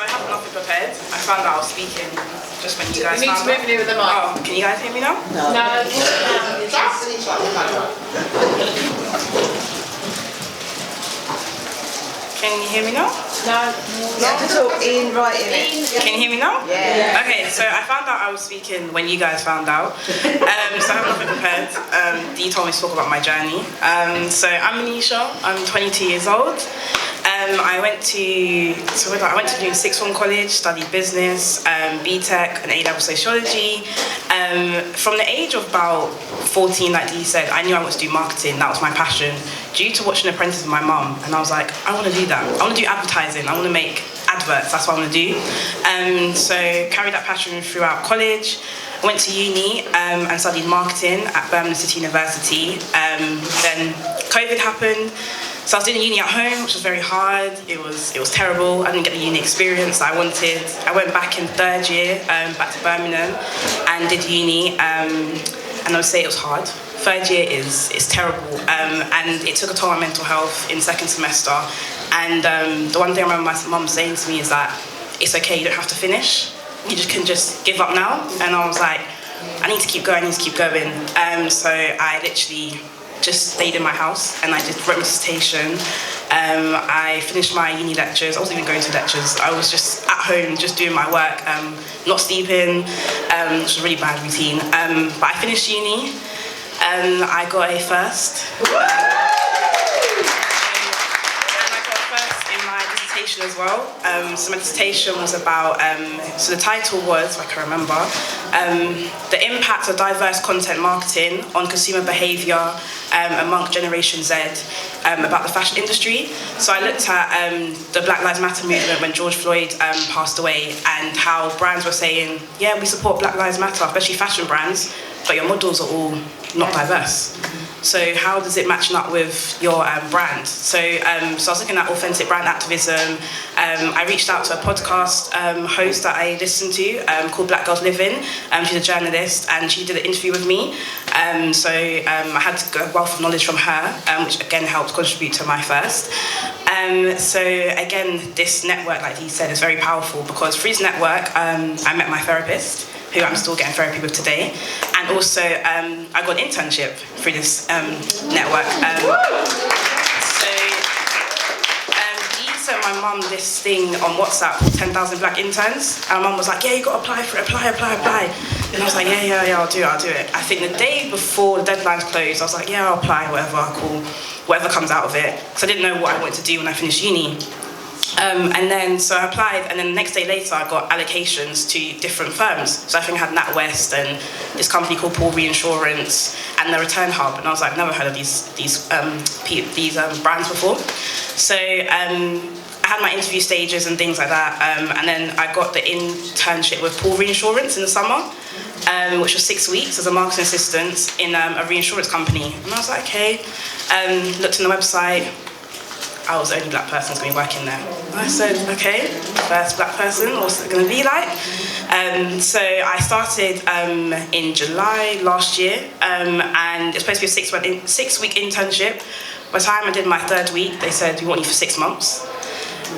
I have nothing prepared. I found out I was speaking just when you guys You need to move near the mic. Oh, can you guys hear me now? No. Can you hear me now? No. You have to talk in right in it. Can you hear me now? Yeah. Okay, so I found out I was speaking when you guys found out. So I have nothing prepared. Dee told me to talk about my journey. So I'm Menisha. I'm 22 years old. I went to do sixth form college, studied business, BTEC and A-level sociology. From the age of about 14, like Dee said, I knew I wanted to do marketing. That was my passion. Due to watching Apprentice with my mum, and I was like, I want to do that. I want to do advertising. I want to make adverts. That's what I want to do. So carried that passion throughout college. Went to uni and studied marketing at Birmingham City University. Then COVID happened. So I was doing uni at home, which was very hard. It was terrible. I didn't get the uni experience that I wanted. I went back in third year, back to Birmingham, and did uni. And I would say it was hard. Third year is terrible, and it took a toll on my mental health in second semester. And the one thing I remember my mum saying to me is that it's okay, you don't have to finish. You can just give up now. And I was like, I need to keep going. So I literally just stayed in my house and I did wrote my dissertation. I finished my uni lectures. I wasn't even going to lectures. I was just at home, just doing my work, not sleeping, which was a really bad routine. But I finished uni. I got a first. As well. So my dissertation was about, so the title was, if I can remember, the impact of diverse content marketing on consumer behaviour among Generation Z about the fashion industry. So I looked at the Black Lives Matter movement when George Floyd passed away and how brands were saying, yeah, we support Black Lives Matter, especially fashion brands, but your models are all not diverse. So how does it match up with your brand? So I was looking at authentic brand activism. I reached out to a podcast host that I listened to called Black Girls Living. She's a journalist and she did an interview with me. So I had a wealth of knowledge from her, which again helped contribute to my first. So again, this network, like he said, is very powerful because through this network, I met my therapist, who I'm still getting therapy with today. And also, I got an internship through this network. So, he sent my mum this thing on WhatsApp, 10,000 black interns. And my mum was like, yeah, you got to apply for it, apply. And I was like, yeah, I'll do it. I think the day before the deadlines closed, I was like, yeah, I'll apply, whatever, cool. Whatever comes out of it. Because I didn't know what I wanted to do when I finished uni. And then, so I applied, and then the next day later, I got allocations to different firms. So I think I had NatWest and this company called Paul Reinsurance and the Return Hub. And I was like, never heard of these brands before. So I had my interview stages and things like that. And then I got the internship with Paul Reinsurance in the summer, which was 6 weeks as a marketing assistant in a reinsurance company. And I was like, okay, looked on the website. I was the only black person who's going to be working there. And I said, okay, first black person, what's it going to be like? So I started in July last year, and it's supposed to be a 6-week internship. By the time I did my third week, they said, we want you for 6 months.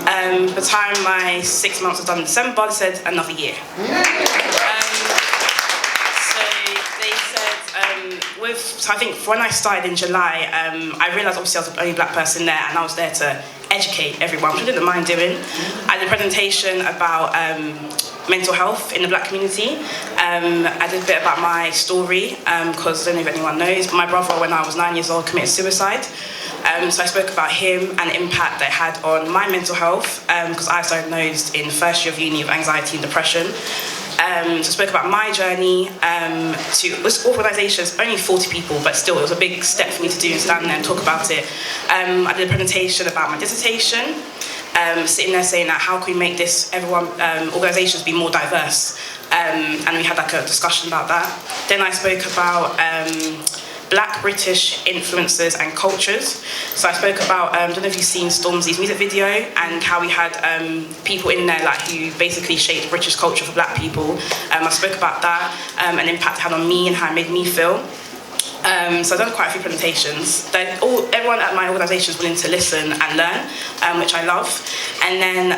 By the time my 6 months was done in December, they said, another year. So I think when I started in July, I realised obviously I was the only black person there and I was there to educate everyone, which I didn't mind doing. I did a presentation about mental health in the black community. I did a bit about my story, because I don't know if anyone knows, but my brother, when I was 9 years old, committed suicide. So I spoke about him and the impact that it had on my mental health, because I was diagnosed in first year of uni with anxiety and depression. So I spoke about my journey to this organisation's only 40 people, but still it was a big step for me to do and stand there and talk about it. I did a presentation about my dissertation, sitting there saying that how can we make this organisations be more diverse, and we had like a discussion about that. Then I spoke about Black British influencers and cultures. So I spoke about, I don't know if you've seen Stormzy's music video and how we had people in there like who basically shaped British culture for black people. I spoke about that and the impact it had on me and how it made me feel. So I've done quite a few presentations. Everyone at my organisation is willing to listen and learn, which I love. And then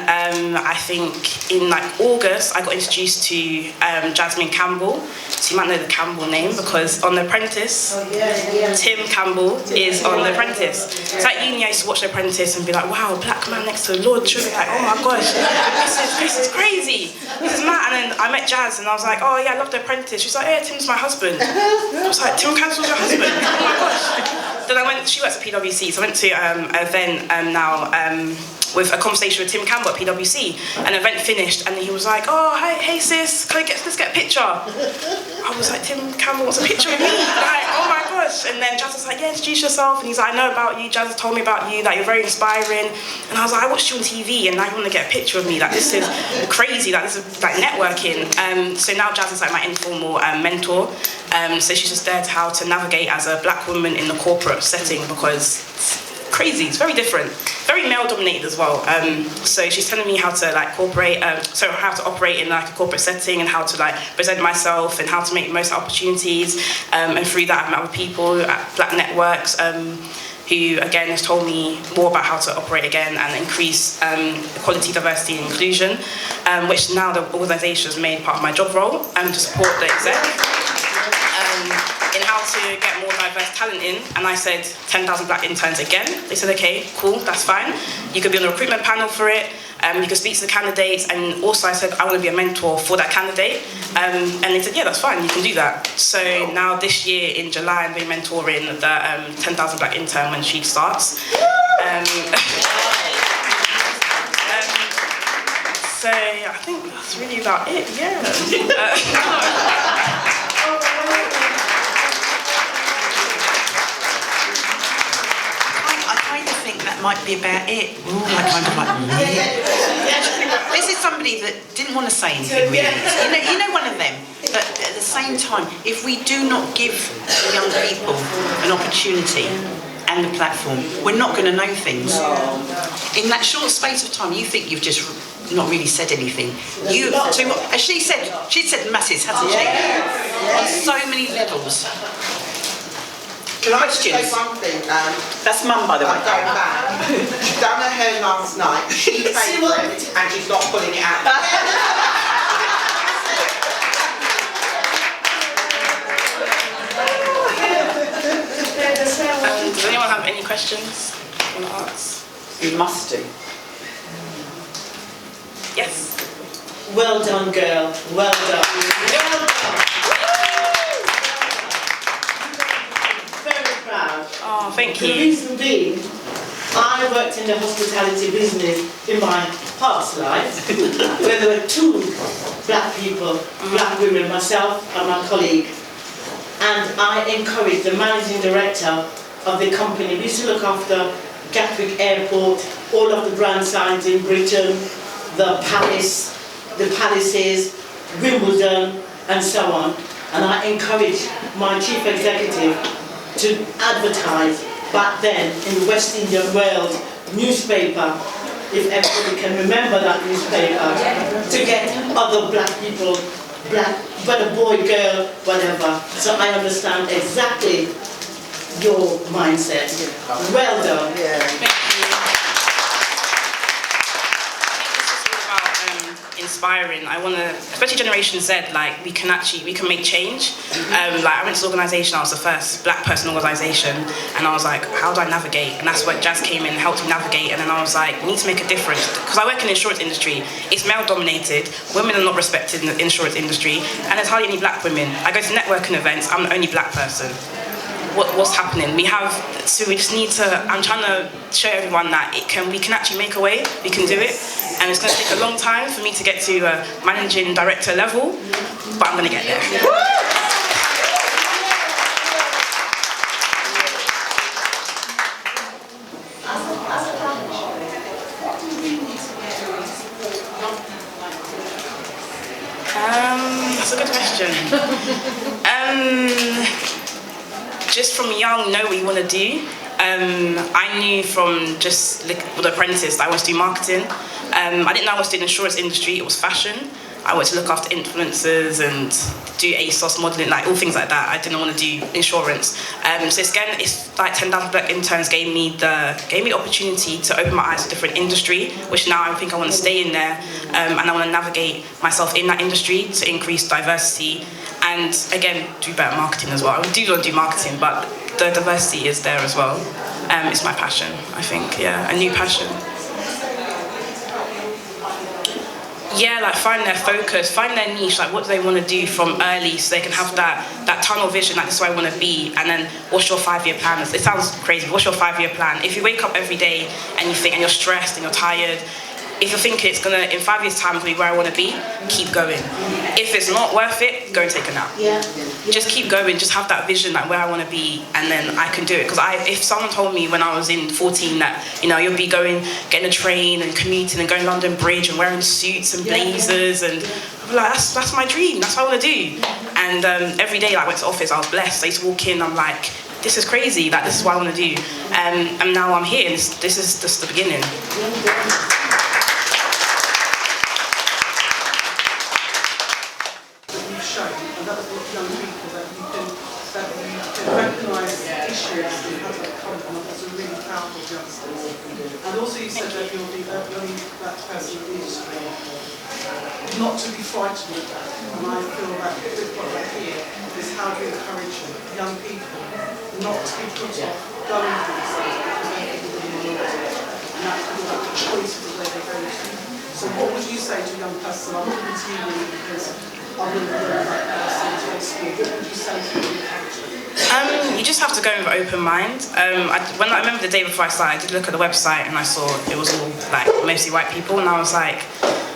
I think in August, I got introduced to Jasmine Campbell. So you might know the Campbell name because on The Apprentice, Tim Campbell is on The Apprentice. So at uni, I used to watch The Apprentice and be like, wow, black man next to Lord True. Like, oh my gosh, this is crazy. This is mad. And then I met Jazz and I was like, oh yeah, I love The Apprentice. She's like, yeah, Tim's my husband. I was like, Tim Campbell's your husband? Oh my gosh. Then she works at PwC, so I went to an event now with a conversation with Tim Campbell at PwC. An event finished and he was like, oh, hey sis, let's get a picture. I was like, Tim Campbell wants a picture with me? Like, oh my gosh. And then Jazz was like, yeah, introduce yourself. And he's like, I know about you, Jazz has told me about you, that you're very inspiring. And I was like, I watched you on TV and now you want to get a picture of me. Like, this is crazy, this is like networking. So now Jazz is like my informal mentor. So she's just there to how to navigate as a black woman in the corporate setting because it's crazy, it's very different, very male dominated as well. So she's telling me how to how to operate in like a corporate setting and how to like present myself and how to make the most opportunities. And through that I've met other people at Black networks who again has told me more about how to operate again and increase equality, diversity and inclusion, which now the organisation has made part of my job role to support the exec. In how to get more diverse talent in, and I said 10,000 black interns again. They said, okay, cool, that's fine. You could be on the recruitment panel for it, you could speak to the candidates, and also I said, I want to be a mentor for that candidate. And they said, yeah, that's fine, you can do that. So now this year in July, I'm being mentoring the 10,000 black intern when she starts. So I think that's really about it, yeah. That might be about it. This is somebody that didn't want to say anything really. You know one of them. But at the same time, if we do not give the young people an opportunity and the platform, we're not going to know things. In that short space of time, you think you've just not really said anything. She said masses, hasn't she? On so many levels. Can I just say one thing? That's Mum, by the way. I'm going back. She's done her hair last night. She paid for it and she's not pulling it out. Does anyone have any questions you want to ask? You must do. Yes. Well done, girl. Well done. Well done. Oh, thank you. The reason being, I worked in the hospitality business in my past life, where there were two black people, black women, myself and my colleague, and I encouraged the managing director of the company. We used to look after Gatwick Airport, all of the brand signs in Britain, the palaces, Wimbledon, and so on. And I encouraged my chief executive to advertise back then in the West Indian World newspaper, if everybody can remember that newspaper, to get other black people, whether boy, girl, whatever. So I understand exactly your mindset. Well done. Inspiring. I want to, especially Generation Z, like we can make change. Like I went to the organisation, I was the first black person organisation, and I was like, how do I navigate? And that's where Jazz came in and helped me navigate. And then I was like, we need to make a difference because I work in the insurance industry. It's male dominated. Women are not respected in the insurance industry, and there's hardly any black women. I go to networking events. I'm the only black person. What's happening? We just need to. I'm trying to show everyone that we can actually make a way. We can do it, and it's going to take a long time for me to get to managing director level, but I'm going to get there. That's a good question. Just from young, know what you want to do. I knew from just the apprentice that I wanted to do marketing. I didn't know I wanted to do the insurance industry, it was fashion. I wanted to look after influencers and do ASOS modelling, like all things like that. I didn't want to do insurance. So again, it's like 10,000 Black interns gave me the opportunity to open my eyes to different industry, which now I think I want to stay in there, and I want to navigate myself in that industry to increase diversity and again do better marketing as well. I do want to do marketing, but the diversity is there as well. It's my passion, I think. Yeah, a new passion. Yeah, like find their focus, find their niche, like what do they want to do from early so they can have that tunnel vision, like this is where I want to be, and then what's your 5-year plan? It sounds crazy, but what's your 5-year plan? If you wake up every day and you think, and you're stressed and you're tired, if you're thinking it's gonna, in 5 years' time, it's gonna be where I wanna be, keep going. If it's not worth it, go and take a nap. Yeah. Just keep going, just have that vision, like where I wanna be, and then I can do it. Because if someone told me when I was in 14 that, you'll be getting a train and commuting and going London Bridge and wearing suits and blazers, and I'm like, that's my dream, that's what I wanna do. And every day, like, I went to office, I was blessed. I used to walk in, I'm like, this is crazy, like, this is what I wanna do. And now I'm here, and this is just the beginning. Young people that you can recognise issues and how to come from. That's a really powerful justice. And also you said that you're the only Black person in the industry, not to be frightened of that. And I feel that the big point right here is how do you encourage young people not to be put off going for themselves because they're people in the minority. And that's about the choices of where they go to. So what would you say to a young person? I'm looking to you really because I'm really that person to school. What would you say to them? You just have to go with an open mind. When I remember the day before I started, I did look at the website and I saw it was all like mostly white people, and I was like,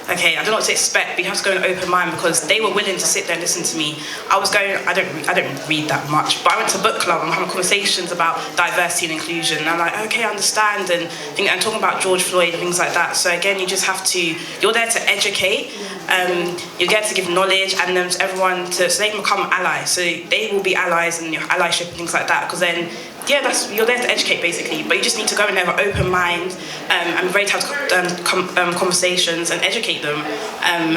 okay, I don't know what to expect, but you have to go with an open mind because they were willing to sit there and listen to me. I don't read that much, but I went to book club and I'm having conversations about diversity and inclusion, and I'm like, okay, I understand, and talking about George Floyd and things like that. So again, you just have to, you're there to educate, you're there to give knowledge, and then everyone so they can become allies. So they will be allies and your allyship and things like that, because then, yeah, you're there to educate basically, but you just need to go in there with an open mind and be ready to have conversations and educate them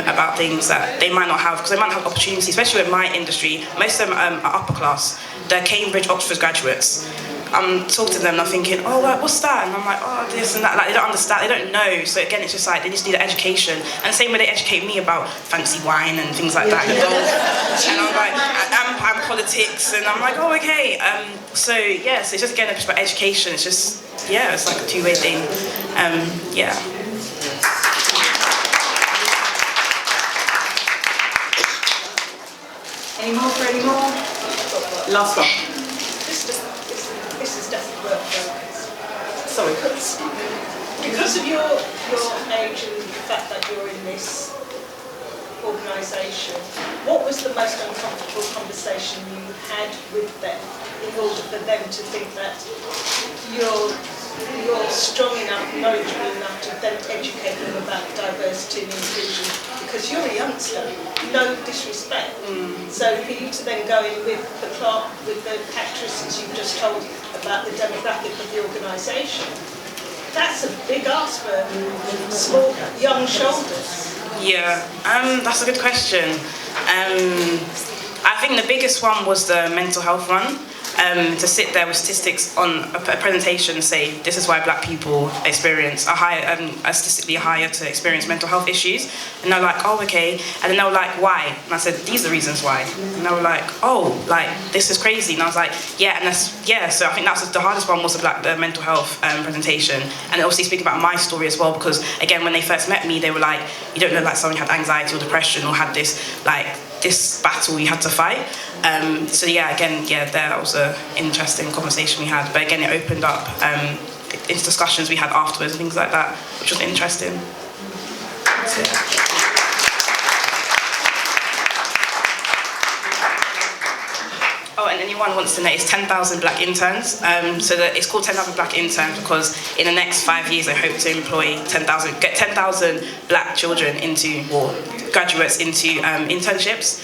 about things that they might not have, because they might not have opportunities, especially in my industry. Most of them are upper class. They're Cambridge, Oxford graduates. I'm talking to them and I'm thinking, oh, like, what's that? And I'm like, oh, this and that. Like, they don't understand, they don't know. So again, it's just like, they just need education. And the same way they educate me about fancy wine and things like that. And I'm like, and politics. And I'm like, oh, okay. So yeah, so it's just, again, it's about education. It's just, yeah, it's like a two-way thing. Yeah. Any more for any more? Last one. This is definitely worth Sorry. because of your age and the fact that you're in this organisation. What was the most uncomfortable conversation you had with them in order for them to think that you're strong enough, knowledgeable enough to then educate them about diversity and inclusion? Because you're a youngster, no disrespect. So for you to then go in with the clerk, with the actresses you've just told about the demographic of the organisation, that's a big ask for small, young shoulders. Yeah, that's a good question. I think the biggest one was the mental health one. To sit there with statistics on a presentation and say, this is why Black people experience are statistically higher to experience mental health issues. And they're like, oh, okay. And then they were like, why? And I said, these are the reasons why. And they were like, oh, like, this is crazy. And I was like, yeah, so I think that's the hardest one, was the mental health presentation. And obviously speaking about my story as well, because again, when they first met me, they were like, you don't look like someone who had anxiety or depression or had this battle you had to fight. So yeah, again, that was an interesting conversation we had. But again, it opened up into discussions we had afterwards and things like that, which was interesting. So, yeah. Oh, and anyone wants to know, it's 10,000 Black interns. So it's called 10,000 Black interns because in the next 5 years, I hope to employ 10,000 Black children graduates into internships.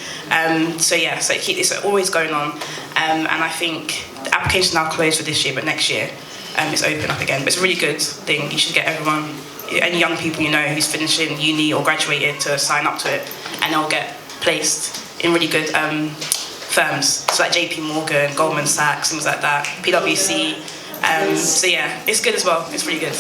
So it's always going on. And I think the application now closed for this year, but next year it's open up again. But it's a really good thing. You should get everyone, any young people you know who's finishing uni or graduated, to sign up to it. and they'll get placed in really good firms, so like JP Morgan, Goldman Sachs, things like that, PwC. So yeah, it's good as well. It's really good.